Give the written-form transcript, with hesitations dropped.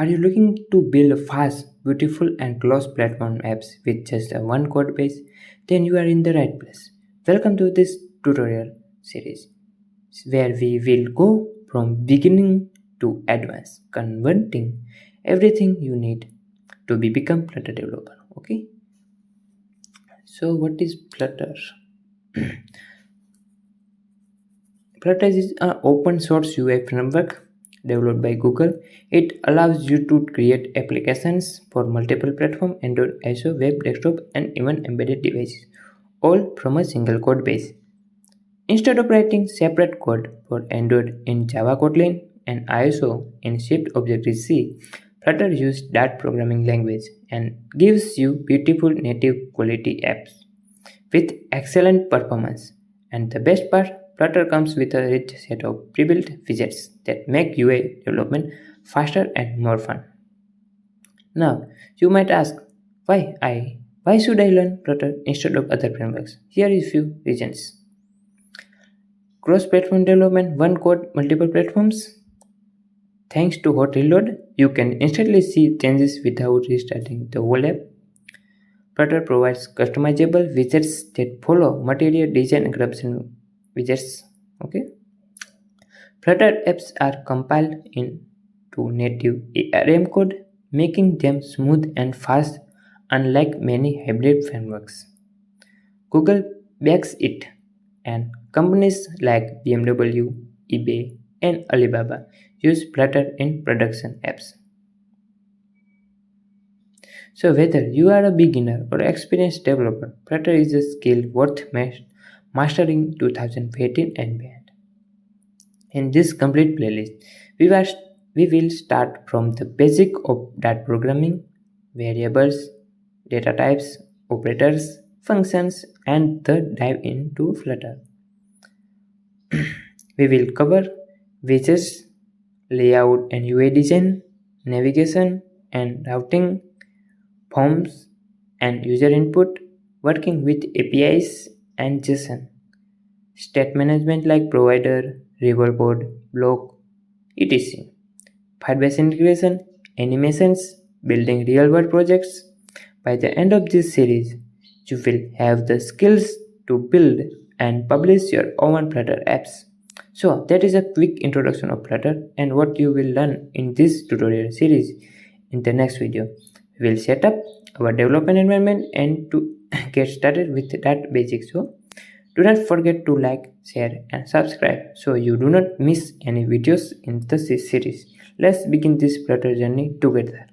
Are you looking to build fast, beautiful, and cross-platform apps with just a one code base? Then you are in the right place. Welcome to this tutorial series where we will go from beginning to advanced, converting everything you need to become Flutter developer. Okay. So what is Flutter? Flutter is an open source UI framework developed by Google. It allows you to create applications for multiple platforms, Android, iOS, web, desktop, and even embedded devices, all from a single code base. Instead of writing separate code for Android in Java Kotlin and iOS in Swift Objective-C, Flutter uses that programming language and gives you beautiful native quality apps with excellent performance. And the best part, Flutter comes with a rich set of pre-built widgets that make UI development faster and more fun. Now, you might ask, why should I learn Flutter instead of other frameworks? Here is few reasons. Cross-platform development, one code, multiple platforms. Thanks to hot reload, you can instantly see changes without restarting the whole app. Flutter provides customizable widgets that follow material design exception widgets. Okay. Flutter apps are compiled into native ARM code, making them smooth and fast, unlike many hybrid frameworks. Google backs it, and companies like BMW, eBay, and Alibaba use Flutter in production apps. So whether you are a beginner or experienced developer, Flutter is a skill worth mastering 2018 and beyond. In this complete playlist, we will start from the basic of data programming, variables, data types, operators, functions, and the dive into Flutter. We will cover widgets, layout and UI design, navigation and routing, forms and user input, working with APIs and JSON, state management like provider, river code, block, etc. Firebase integration, animations, building real-world projects. By the end of this series, you will have the skills to build and publish your own Flutter apps. So that is a quick introduction of Flutter and what you will learn in this tutorial series. In the next video, we will set up our development environment and to get started with that basics. So do not forget to like, share and subscribe so you do not miss any videos in this series. Let's begin this Flutter journey together.